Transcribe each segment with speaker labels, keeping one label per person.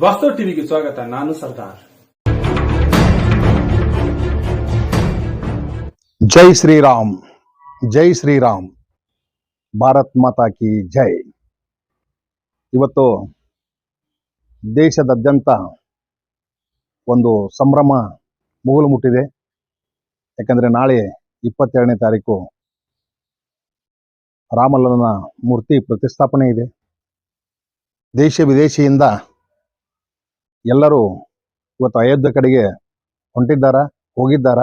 Speaker 1: ವಾಸ್ತವ ಟಿವಿಗೆ ಸ್ವಾಗತ. ನಾನು ಸರ್ದಾರ್.
Speaker 2: ಜೈ ಶ್ರೀರಾಮ್, ಜೈ ಶ್ರೀರಾಮ್, ಭಾರತ್ ಮಾತಾ ಕಿ ಜೈ. ಇವತ್ತು ದೇಶದಾದ್ಯಂತ ಒಂದು ಸಂಭ್ರಮ ಮುಗಿಲು ಮುಟ್ಟಿದೆ. ಯಾಕಂದರೆ ನಾಳೆ 22ನೇ ತಾರೀಕು ರಾಮಲಲ್ಲನ ಮೂರ್ತಿ ಪ್ರತಿಷ್ಠಾಪನೆ ಇದೆ. ದೇಶ ವಿದೇಶಿಯಿಂದ ಎಲ್ಲರೂ ಇವತ್ತು ಅಯೋಧ್ಯೆ ಕಡೆಗೆ ಹೋಗಿದ್ದಾರ.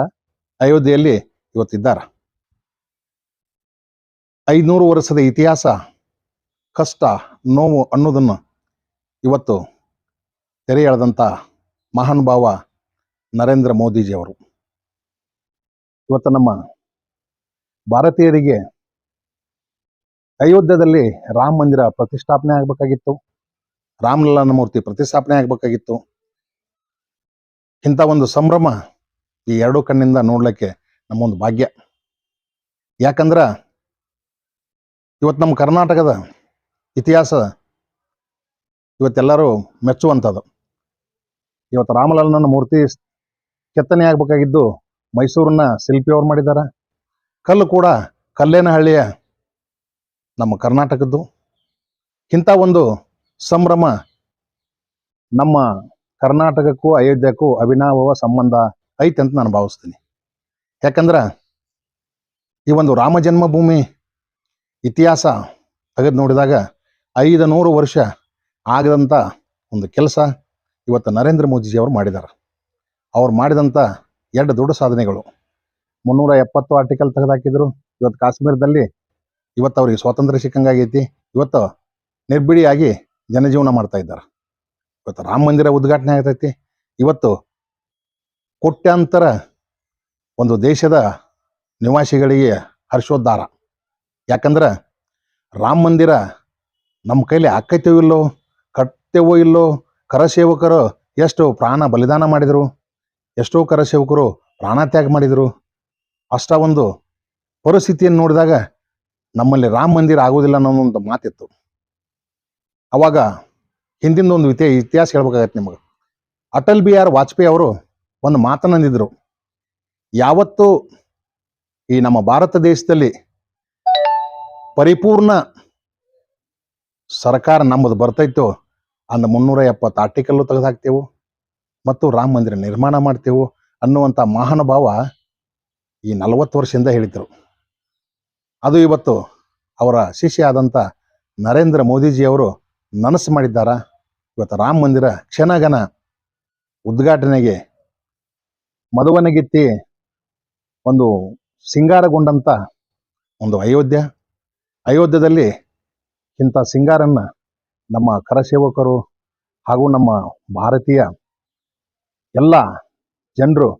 Speaker 2: ಅಯೋಧ್ಯೆಯಲ್ಲಿ ಇವತ್ತಿದ್ದಾರ. 500 ವರ್ಷದ ಇತಿಹಾಸ, ಕಷ್ಟ, ನೋವು ಅನ್ನೋದನ್ನು ಇವತ್ತು ತೆರೆ ಎಳೆದಂಥ ಮಹಾನುಭಾವ ನರೇಂದ್ರ ಮೋದಿಜಿಯವರು. ಇವತ್ತು ನಮ್ಮ ಭಾರತೀಯರಿಗೆ ಅಯೋಧ್ಯೆಯಲ್ಲಿ ರಾಮ ಮಂದಿರ ಪ್ರತಿಷ್ಠಾಪನೆ ಆಗಬೇಕಾಗಿತ್ತು, ರಾಮಲಲ್ಲನ ಮೂರ್ತಿ ಪ್ರತಿಷ್ಠಾಪನೆ ಆಗಬೇಕಾಗಿತ್ತು. ಇಂಥ ಒಂದು ಸಂಭ್ರಮ ಈ ಎರಡೂ ಕಣ್ಣಿಂದ ನೋಡ್ಲಿಕ್ಕೆ ನಮ್ಮೊಂದು ಭಾಗ್ಯ. ಯಾಕಂದ್ರೆ ಇವತ್ತು ನಮ್ಮ ಕರ್ನಾಟಕದ ಇತಿಹಾಸ ಇವತ್ತೆಲ್ಲರೂ ಮೆಚ್ಚುವಂಥದ್ದು. ಇವತ್ತು ರಾಮಲಲ್ಲನ ಮೂರ್ತಿ ಕೆತ್ತನೆ ಆಗಬೇಕಾಗಿದ್ದು ಮೈಸೂರಿನ ಶಿಲ್ಪಿಯವರು ಮಾಡಿದ್ದಾರೆ. ಕಲ್ಲು ಕೂಡ ಕಲ್ಲೇನಹಳ್ಳಿಯ ನಮ್ಮ ಕರ್ನಾಟಕದ್ದು. ಇಂಥ ಒಂದು ಸಂಭ್ರಮ ನಮ್ಮ ಕರ್ನಾಟಕಕ್ಕೂ ಅಯೋಧ್ಯಕ್ಕೂ ಅವಿನಾಭಾವ ಸಂಬಂಧ ಐತೆ ಅಂತ ನಾನು ಭಾವಿಸ್ತೀನಿ. ಯಾಕಂದ್ರೆ ಈ ಒಂದು ರಾಮ ಜನ್ಮಭೂಮಿ ಇತಿಹಾಸ ತೆಗೆದು ನೋಡಿದಾಗ 500 ವರ್ಷ ಆಗದಂಥ ಒಂದು ಕೆಲಸ ಇವತ್ತು ನರೇಂದ್ರ ಮೋದಿಜಿಯವರು ಮಾಡಿದ್ದಾರೆ. ಅವ್ರು ಮಾಡಿದಂಥ 2 ದೊಡ್ಡ ಸಾಧನೆಗಳು. 370 ಆರ್ಟಿಕಲ್ ತೆಗೆದುಹಾಕಿದ್ರು. ಇವತ್ತು ಕಾಶ್ಮೀರದಲ್ಲಿ ಇವತ್ತು ಅವ್ರಿಗೆ ಸ್ವಾತಂತ್ರ್ಯ ಸಿಕ್ಕಂಗಾಗೈತಿ. ಇವತ್ತು ನಿರ್ಬಿಡಿಯಾಗಿ ಜನಜೀವನ ಮಾಡ್ತಾ ಇದ್ದಾರೆ. ಇವತ್ತು ರಾಮ ಮಂದಿರ ಉದ್ಘಾಟನೆ ಆಗ್ತೈತಿ. ಇವತ್ತು ಕೋಟ್ಯಾಂತರ ಒಂದು ದೇಶದ ನಿವಾಸಿಗಳಿಗೆ ಹರ್ಷೋದ್ಧಾರ. ಯಾಕಂದ್ರೆ ರಾಮ ಮಂದಿರ ನಮ್ಮ ಕೈಲಿ ಆಕೈತೇವೋ ಇಲ್ಲೋ, ಕಟ್ತೇವೋ ಇಲ್ಲೋ, ಕರಸೇವಕರು ಎಷ್ಟು ಪ್ರಾಣ ಬಲಿದಾನ ಮಾಡಿದರು, ಎಷ್ಟೋ ಕರಸೇವಕರು ಪ್ರಾಣತ್ಯಾಗ ಮಾಡಿದರು. ಅಷ್ಟ ಒಂದು ಪರಿಸ್ಥಿತಿಯನ್ನು ನೋಡಿದಾಗ ನಮ್ಮಲ್ಲಿ ರಾಮ ಮಂದಿರ ಆಗೋದಿಲ್ಲ ಅನ್ನೋ ಒಂದು ಮಾತಿತ್ತು. ಅವಾಗ ಹಿಂದಿನ ಒಂದು ಇತಿಹಾಸ ಹೇಳ್ಬೇಕಾಗತ್ತೆ ನಿಮಗೆ. ಅಟಲ್ ಬಿಹಾರಿ ವಾಜಪೇಯಿ ಅವರು ಒಂದು ಮಾತನ್ನಂದಿದ್ರು, ಯಾವತ್ತು ಈ ನಮ್ಮ ಭಾರತ ದೇಶದಲ್ಲಿ ಪರಿಪೂರ್ಣ ಸರ್ಕಾರ ನಮ್ಮದು ಬರ್ತೈತೋ ಅಂದ 370 ಆರ್ಟಿಕಲ್ಲು ತೆಗೆದುಹಾಕ್ತೇವು ಮತ್ತು ರಾಮ ಮಂದಿರ ನಿರ್ಮಾಣ ಮಾಡ್ತೇವು ಅನ್ನುವಂಥ ಮಹಾನುಭಾವ ಈ 40 ವರ್ಷದಿಂದ ಹೇಳಿದರು. ಅದು ಇವತ್ತು ಅವರ ಶಿಷ್ಯ ಆದಂಥ ನರೇಂದ್ರ ಮೋದಿಜಿಯವರು ನನಸು ಮಾಡಿದ್ದಾರೆ. ಇವತ್ತು ರಾಮ ಮಂದಿರ ಕ್ಷಣಗಣ ಉದ್ಘಾಟನೆಗೆ ಮಧುವನಗಿತ್ತಿ ಒಂದು ಸಿಂಗಾರಗೊಂಡಂಥ ಒಂದು ಅಯೋಧ್ಯದಲ್ಲಿ ಇಂಥ ಸಿಂಗಾರನ್ನ ನಮ್ಮ ಕರಸೇವಕರು ಹಾಗೂ ನಮ್ಮ ಭಾರತೀಯ ಎಲ್ಲ ಜನರು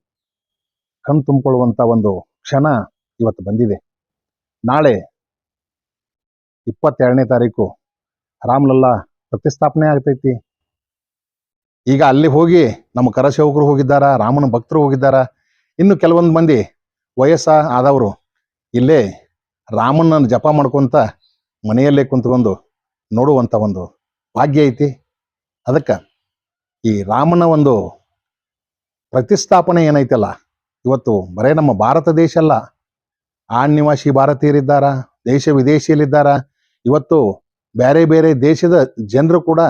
Speaker 2: ಕಣ್ ತುಂಬಿಕೊಳ್ಳುವಂಥ ಒಂದು ಕ್ಷಣ ಇವತ್ತು ಬಂದಿದೆ. ನಾಳೆ 22ನೇ ತಾರೀಕು ರಾಮಲಲ್ಲ ಪ್ರತಿಷ್ಠಾಪನೆ ಆಗ್ತೈತಿ. ಈಗ ಅಲ್ಲಿ ಹೋಗಿ ನಮ್ಮ ಕರಸೇವಕರು ಹೋಗಿದ್ದಾರ, ರಾಮನ ಭಕ್ತರು ಹೋಗಿದ್ದಾರ. ಇನ್ನು ಕೆಲವೊಂದು ಮಂದಿ ಆದವರು ಇಲ್ಲೇ ರಾಮನ ಜಪ ಮಾಡ್ಕೊಂತ ಮನೆಯಲ್ಲೇ ಕುಂತ್ಕೊಂಡು ನೋಡುವಂಥ ಒಂದು ಭಾಗ್ಯ ಐತಿ. ಅದಕ್ಕೆ ಈ ರಾಮನ ಒಂದು ಪ್ರತಿಷ್ಠಾಪನೆ ಏನೈತಲ್ಲ, ಇವತ್ತು ಬರೇ ನಮ್ಮ ಭಾರತ ದೇಶ ಅಲ್ಲ, ನಿವಾಸಿ ಭಾರತೀಯರಿದ್ದಾರ, ದೇಶ ವಿದೇಶಿಯಲ್ಲಿದ್ದಾರ. ಇವತ್ತು ಬೇರೆ ಬೇರೆ ದೇಶದ ಜನರು ಕೂಡ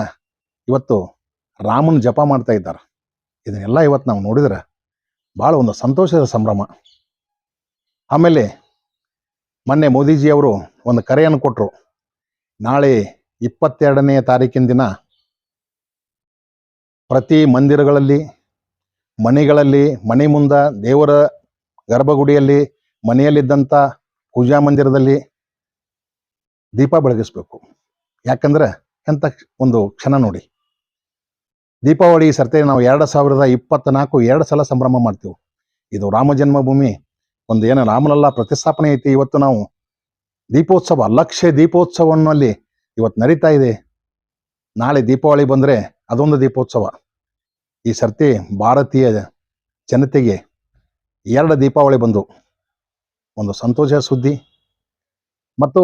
Speaker 2: ಇವತ್ತು ರಾಮನ ಜಪ ಮಾಡ್ತಾ ಇದ್ದಾರೆ. ಇದನ್ನೆಲ್ಲ ಇವತ್ತು ನಾವು ನೋಡಿದ್ರೆ ಭಾಳ ಒಂದು ಸಂತೋಷದ ಸಂಭ್ರಮ. ಆಮೇಲೆ ಮೊನ್ನೆ ಮೋದಿಜಿಯವರು ಒಂದು ಕರೆಯನ್ನು ಕೊಟ್ಟರು. ನಾಳೆ 22ನೇ ತಾರೀಕಿನ ದಿನ ಪ್ರತಿ ಮಂದಿರಗಳಲ್ಲಿ, ಮನೆಗಳಲ್ಲಿ, ಮನೆ ಮುಂದೆ, ದೇವರ ಗರ್ಭಗುಡಿಯಲ್ಲಿ, ಮನೆಯಲ್ಲಿದ್ದಂಥ ಪೂಜಾ ಮಂದಿರದಲ್ಲಿ ದೀಪ ಬೆಳಗಿಸ್ಬೇಕು. ಯಾಕಂದ್ರೆ ಎಂಥ ಒಂದು ಕ್ಷಣ ನೋಡಿ. ದೀಪಾವಳಿ ಸರ್ತೆ ನಾವು 2024 2 ಸಲ ಸಂಭ್ರಮ ಮಾಡ್ತೀವಿ. ಇದು ರಾಮ ಜನ್ಮಭೂಮಿ ಒಂದು ಏನು ರಾಮಲಲ್ಲ ಪ್ರತಿಷ್ಠಾಪನೆ ಐತಿ. ಇವತ್ತು ನಾವು ದೀಪೋತ್ಸವ, ಲಕ್ಷ ದೀಪೋತ್ಸವನಲ್ಲಿ ಇವತ್ತು ನಡೀತಾ ಇದೆ. ನಾಳೆ ದೀಪಾವಳಿ ಬಂದರೆ ಅದೊಂದು ದೀಪೋತ್ಸವ. ಈ ಸರ್ತಿ ಭಾರತೀಯ ಜನತೆಗೆ 2 ದೀಪಾವಳಿ ಬಂದು ಒಂದು ಸಂತೋಷ ಸುದ್ದಿ. ಮತ್ತು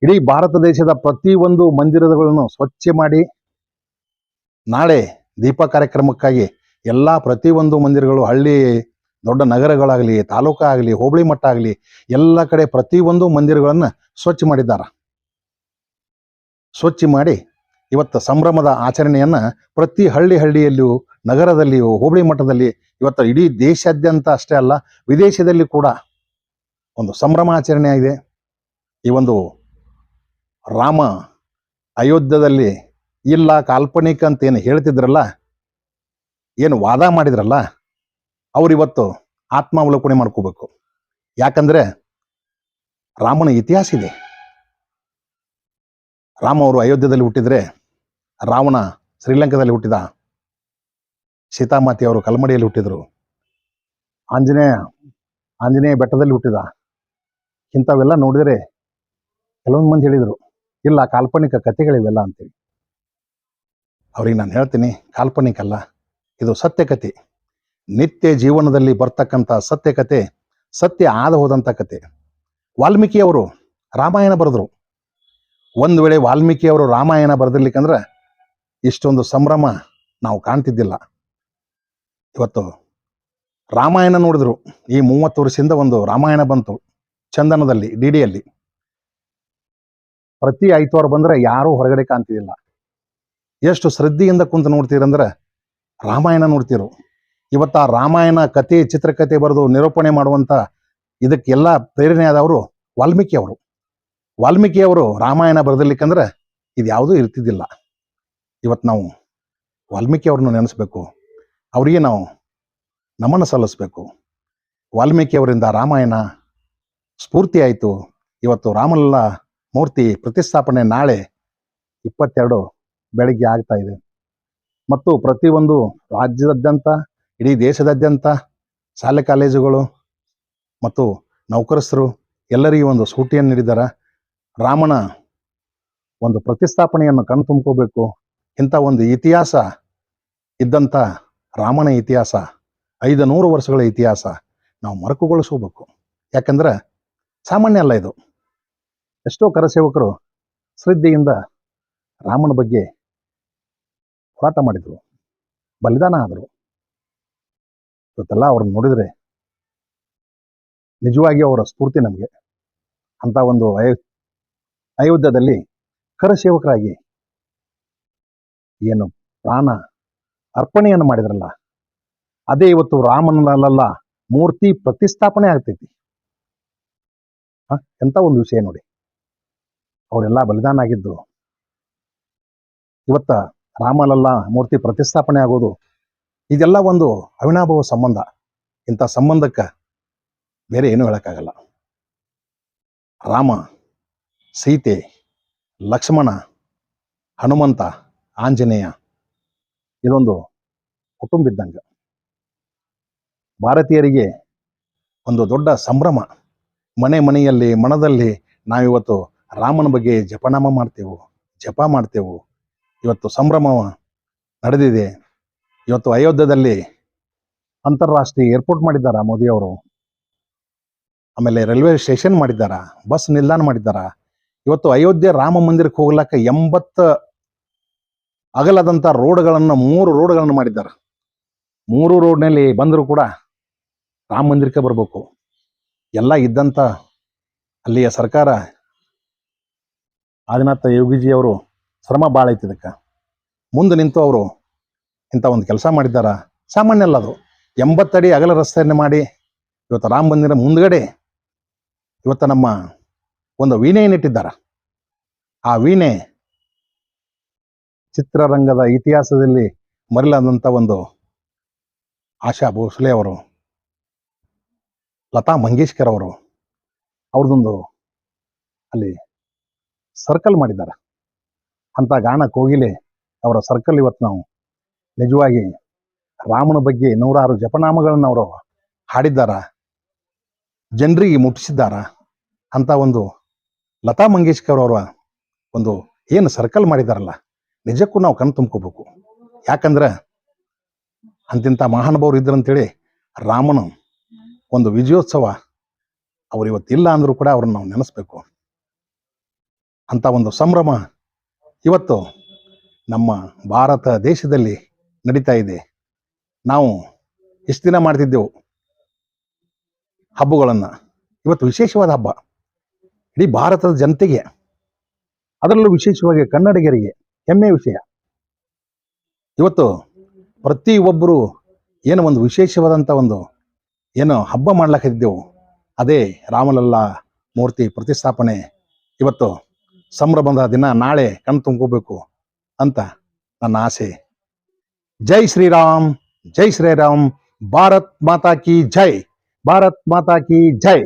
Speaker 2: ಇಡೀ ಭಾರತ ದೇಶದ ಪ್ರತಿಯೊಂದು ಮಂದಿರಗಳನ್ನು ಸ್ವಚ್ಛ ಮಾಡಿ ನಾಳೆ ದೀಪ ಕಾರ್ಯಕ್ರಮಕ್ಕಾಗಿ ಎಲ್ಲ ಪ್ರತಿಯೊಂದು ಮಂದಿರಗಳು, ಹಳ್ಳಿ ದೊಡ್ಡ ನಗರಗಳಾಗಲಿ, ತಾಲೂಕಾಗಲಿ, ಹೋಬಳಿ ಮಟ್ಟ ಆಗಲಿ, ಎಲ್ಲ ಕಡೆ ಪ್ರತಿಯೊಂದು ಮಂದಿರಗಳನ್ನು ಸ್ವಚ್ಛ ಮಾಡಿದ್ದಾರೆ. ಸ್ವಚ್ಛ ಮಾಡಿ ಇವತ್ತು ಸಂಭ್ರಮದ ಆಚರಣೆಯನ್ನು ಪ್ರತಿ ಹಳ್ಳಿಯಲ್ಲಿಯೂ, ನಗರದಲ್ಲಿಯೂ, ಹೋಬಳಿ ಮಟ್ಟದಲ್ಲಿ, ಇವತ್ತು ಇಡೀ ದೇಶಾದ್ಯಂತ ಅಷ್ಟೇ ಅಲ್ಲ, ವಿದೇಶದಲ್ಲಿ ಕೂಡ ಒಂದು ಸಂಭ್ರಮ ಆಚರಣೆ ಆಗಿದೆ. ಈ ಒಂದು ರಾಮ ಅಯೋಧ್ಯದಲ್ಲಿ ಇಲ್ಲ, ಕಾಲ್ಪನಿಕ ಅಂತ ಏನು ಹೇಳ್ತಿದ್ರಲ್ಲ, ಏನು ವಾದ ಮಾಡಿದ್ರಲ್ಲ, ಅವರಿವತ್ತು ಆತ್ಮಾವಲೋಕನೆ ಮಾಡ್ಕೋಬೇಕು. ಯಾಕಂದ್ರೆ ರಾಮನ ಇತಿಹಾಸ ಇದೆ. ರಾಮ ಅವರು ಅಯೋಧ್ಯದಲ್ಲಿ ಹುಟ್ಟಿದ್ರೆ, ರಾವಣ ಶ್ರೀಲಂಕಾದಲ್ಲಿ ಹುಟ್ಟಿದ, ಸೀತಾಮಾತೆ ಅವರು ಕಲ್ಮಡಿಯಲ್ಲಿ ಹುಟ್ಟಿದ್ರು, ಆಂಜನೇಯ ಬೆಟ್ಟದಲ್ಲಿ ಹುಟ್ಟಿದ. ಇಂಥವೆಲ್ಲ ನೋಡಿದರೆ ಕೆಲವೊಂದು ಮಂದಿ ಹೇಳಿದರು, ಇಲ್ಲ ಕಾಲ್ಪನಿಕ ಕಥೆಗಳಿವೆಲ್ಲ ಅಂತೇಳಿ. ಅವ್ರಿಗೆ ನಾನು ಹೇಳ್ತೀನಿ, ಕಾಲ್ಪನಿಕ ಅಲ್ಲ, ಇದು ಸತ್ಯಕತೆ. ನಿತ್ಯ ಜೀವನದಲ್ಲಿ ಬರ್ತಕ್ಕಂಥ ಸತ್ಯಕತೆ, ಸತ್ಯ ಆದ ಹೋದಂಥ ಕತೆ. ವಾಲ್ಮೀಕಿಯವರು ರಾಮಾಯಣ ಬರೆದ್ರು. ಒಂದು ವೇಳೆ ವಾಲ್ಮೀಕಿಯವರು ರಾಮಾಯಣ ಬರೆದಿರ್ಲಿಕ್ಕಂದ್ರೆ ಇಷ್ಟೊಂದು ಸಂಭ್ರಮ ನಾವು ಕಾಣ್ತಿದ್ದಿಲ್ಲ. ಇವತ್ತು ರಾಮಾಯಣ ನೋಡಿದ್ರು. ಈ 30 ವರ್ಷದಿಂದ ಒಂದು ರಾಮಾಯಣ ಬಂತು ಚಂದನದಲ್ಲಿ, ಡಿಡಿಯಲ್ಲಿ. ಪ್ರತಿ ಐತವಾರ ಬಂದ್ರೆ ಯಾರೂ ಹೊರಗಡೆ ಕಾಣ್ತಿದ್ದಿಲ್ಲ. ಎಷ್ಟು ಶ್ರದ್ಧೆಯಿಂದ ಕುಂತು ನೋಡ್ತೀರಂದ್ರೆ ರಾಮಾಯಣ ನೋಡ್ತಿರು. ಇವತ್ತು ಆ ರಾಮಾಯಣ ಕತೆ, ಚಿತ್ರಕಥೆ ಬರೆದು ನಿರೂಪಣೆ ಮಾಡುವಂಥ ಇದಕ್ಕೆಲ್ಲ ಪ್ರೇರಣೆ ಆದವರು ವಾಲ್ಮೀಕಿಯವರು. ವಾಲ್ಮೀಕಿಯವರು ರಾಮಾಯಣ ಬರೆದಿರ್ಲಿಕ್ಕಂದ್ರೆ ಇದು ಯಾವುದೂ ಇರ್ತಿದ್ದಿಲ್ಲ. ಇವತ್ತು ನಾವು ವಾಲ್ಮೀಕಿಯವ್ರನ್ನ ನೆನೆಸ್ಬೇಕು, ಅವರಿಗೆ ನಾವು ನಮನ ಸಲ್ಲಿಸ್ಬೇಕು. ವಾಲ್ಮೀಕಿಯವರಿಂದ ರಾಮಾಯಣ ಸ್ಫೂರ್ತಿ ಆಯಿತು. ಇವತ್ತು ರಾಮಲಲ್ಲ ಮೂರ್ತಿ ಪ್ರತಿಷ್ಠಾಪನೆ ನಾಳೆ 22 ಬೆಳಗ್ಗೆ ಆಗ್ತಾ ಇದೆ. ಮತ್ತು ಪ್ರತಿಯೊಂದು ರಾಜ್ಯದಾದ್ಯಂತ, ಇಡೀ ದೇಶದಾದ್ಯಂತ ಶಾಲೆ ಕಾಲೇಜುಗಳು ಮತ್ತು ನೌಕರಸ್ಥರು ಎಲ್ಲರಿಗೂ ಒಂದು ಸೂಟಿಯನ್ನು ನೀಡಿದ್ದಾರೆ. ರಾಮನ ಒಂದು ಪ್ರತಿಷ್ಠಾಪನೆಯನ್ನು ಕಣ್ತುಂಬ್ಕೋಬೇಕು. ಇಂಥ ಒಂದು ಇತಿಹಾಸ ಇದ್ದಂಥ ರಾಮನ ಇತಿಹಾಸ, 500 ವರ್ಷಗಳ ಇತಿಹಾಸ ನಾವು ಮರುಕುಗೊಳಿಸ್ಕೋಬೇಕು. ಯಾಕಂದ್ರೆ ಸಾಮಾನ್ಯ ಅಲ್ಲ ಇದು. ಎಷ್ಟೋ ಕರಸೇವಕರು ಶ್ರದ್ಧೆಯಿಂದ ರಾಮನ ಬಗ್ಗೆ ಹೋರಾಟ ಮಾಡಿದರು, ಬಲಿದಾನ ಆದರು. ಇವತ್ತೆಲ್ಲ ಅವ್ರನ್ನ ನೋಡಿದರೆ ನಿಜವಾಗಿ ಅವರ ಸ್ಫೂರ್ತಿ ನಮಗೆ. ಅಂತ ಒಂದು ಅಯೋಧ್ಯದಲ್ಲಿ ಕರಸೇವಕರಾಗಿ ಏನು ಪ್ರಾಣ ಅರ್ಪಣೆಯನ್ನು ಮಾಡಿದ್ರಲ್ಲ, ಅದೇ ಇವತ್ತು ರಾಮನಲ್ಲ ಮೂರ್ತಿ ಪ್ರತಿಷ್ಠಾಪನೆ ಆಗ್ತೈತಿ. ಎಂತ ಒಂದು ವಿಷಯ ನೋಡಿ. ಅವರೆಲ್ಲ ಬಲಿದಾನ ಆಗಿದ್ದು ಇವತ್ತ ರಾಮಲಲ್ಲ ಮೂರ್ತಿ ಪ್ರತಿಷ್ಠಾಪನೆ ಆಗೋದು, ಇದೆಲ್ಲ ಒಂದು ಅವಿನಾಭಾವ ಸಂಬಂಧ. ಇಂಥ ಸಂಬಂಧಕ್ಕೆ ಬೇರೆ ಏನೂ ಹೇಳಕ್ಕಾಗಲ್ಲ. ರಾಮ, ಸೀತೆ, ಲಕ್ಷ್ಮಣ, ಹನುಮಂತ, ಆಂಜನೇಯ, ಇದೊಂದು ಕುಟುಂಬ ಇದ್ದಂಗೆ. ಭಾರತೀಯರಿಗೆ ಒಂದು ದೊಡ್ಡ ಸಂಭ್ರಮ. ಮನೆಯಲ್ಲಿ, ಮನದಲ್ಲಿ ನಾವಿವತ್ತು ರಾಮನ ಬಗ್ಗೆ ಜಪ ಮಾಡ್ತೇವೆ. ಇವತ್ತು ಸಂಭ್ರಮ ನಡೆದಿದೆ. ಇವತ್ತು ಅಯೋಧ್ಯದಲ್ಲಿ ಅಂತಾರಾಷ್ಟ್ರೀಯ ಏರ್ಪೋರ್ಟ್ ಮಾಡಿದ್ದಾರೆ ಮೋದಿಯವರು. ಆಮೇಲೆ ರೈಲ್ವೆ ಸ್ಟೇಷನ್ ಮಾಡಿದ್ದಾರ, ಬಸ್ ನಿಲ್ದಾಣ ಮಾಡಿದ್ದಾರ. ಇವತ್ತು ಅಯೋಧ್ಯೆ ರಾಮ ಮಂದಿರಕ್ಕೆ ಹೋಗ್ಲಕ್ಕ 80 ಅಗಲದಂಥ ರೋಡ್ಗಳನ್ನು, 3 ರೋಡ್ಗಳನ್ನು ಮಾಡಿದ್ದಾರೆ. 3 ರೋಡ್ನಲ್ಲಿ ಬಂದರೂ ಕೂಡ ರಾಮ ಮಂದಿರಕ್ಕೆ ಬರಬೇಕು. ಎಲ್ಲ ಇದ್ದಂಥ ಅಲ್ಲಿಯ ಸರ್ಕಾರ, ಆದಿನಾಥ ಯೋಗಿಜಿಯವರು ಶ್ರಮ ಭಾಳ ಐತಿ. ಇದಕ್ಕೆ ಮುಂದೆ ನಿಂತು ಅವರು ಇಂಥ ಒಂದು ಕೆಲಸ ಮಾಡಿದ್ದಾರ. ಸಾಮಾನ್ಯ ಅಲ್ಲ ಅದು. 80 ಅಡಿ ಅಗಲ ರಸ್ತೆಯನ್ನು ಮಾಡಿ ಇವತ್ತು ರಾಮ ಮಂದಿರ ಮುಂದ್ಗಡೆ ಇವತ್ತು ನಮ್ಮ ಒಂದು ವೀಣೆಯನ್ನಿಟ್ಟಿದ್ದಾರೆ. ಆ ವೀಣೆ ಚಿತ್ರರಂಗದ ಇತಿಹಾಸದಲ್ಲಿ ಮರೆಯಲಾದಂಥ ಒಂದು ಆಶಾ ಭೋಸ್ಲೆ ಅವರು, ಲತಾ ಮಂಗೇಶ್ಕರ್ ಅವರು, ಅವ್ರದ್ದೊಂದು ಅಲ್ಲಿ ಸರ್ಕಲ್ ಮಾಡಿದ್ದಾರೆ. ಅಂತ ಗಾನ ಕೋಗಿಲೆ ಅವರ ಸರ್ಕಲ್ ಇವತ್ತು ನಾವು ನಿಜವಾಗಿ ರಾಮನ ಬಗ್ಗೆ 106 ಜಪನಾಮಗಳನ್ನು ಅವರು ಹಾಡಿದ್ದಾರ, ಜನರಿಗೆ ಮುಟ್ಟಿಸಿದ್ದಾರ. ಅಂತ ಒಂದು ಲತಾ ಮಂಗೇಶ್ಕರ್ ಅವರ ಒಂದು ಏನು ಸರ್ಕಲ್ ಮಾಡಿದಾರಲ್ಲ, ನಿಜಕ್ಕೂ ನಾವು ಕಣ್ ತುಂಬ್ಕೋಬೇಕು. ಯಾಕಂದ್ರೆ ಅಂತಿಂಥ ಮಹಾನುಭಾವರು ಇದ್ರಂತೇಳಿ ರಾಮನ ಒಂದು ವಿಜಯೋತ್ಸವ ಅವ್ರು ಇವತ್ತಿಲ್ಲ ಅಂದರೂ ಕೂಡ ಅವ್ರನ್ನ ನಾವು ನೆನೆಸ್ಬೇಕು. ಅಂತ ಒಂದು ಸಂಭ್ರಮ ಇವತ್ತು ನಮ್ಮ ಭಾರತ ದೇಶದಲ್ಲಿ ನಡೀತಾ ಇದೆ. ನಾವು ಎಷ್ಟು ದಿನ ಮಾಡ್ತಿದ್ದೆವು ಹಬ್ಬಗಳನ್ನು, ಇವತ್ತು ವಿಶೇಷವಾದ ಹಬ್ಬ. ಇಡೀ ಭಾರತದ ಜನತೆಗೆ, ಅದರಲ್ಲೂ ವಿಶೇಷವಾಗಿ ಕನ್ನಡಿಗರಿಗೆ ಹೆಮ್ಮೆಯ ವಿಷಯ. ಇವತ್ತು ಪ್ರತಿಯೊಬ್ಬರು ಏನೋ ಒಂದು ವಿಶೇಷವಾದಂಥ ಒಂದು ಏನೋ ಹಬ್ಬ ಮಾಡ್ಲಿಕ್ಕಿದ್ದೆವು, ಅದೇ ರಾಮಲಲ್ಲಾ ಮೂರ್ತಿ ಪ್ರತಿಷ್ಠಾಪನೆ. ಇವತ್ತು ಸಂಭ್ರಮದ ದಿನ ನಾಳೆ ಕಣ್ ತುಂಬ್ಕೋಬೇಕು ಅಂತ ನನ್ನ ಆಸೆ. ಜೈ ಶ್ರೀರಾಮ್, ಜೈ ಶ್ರೀರಾಮ್. ಭಾರತ್ ಮಾತಾ ಕಿ ಜೈ, ಭಾರತ್ ಮಾತಾ ಕಿ ಜೈ.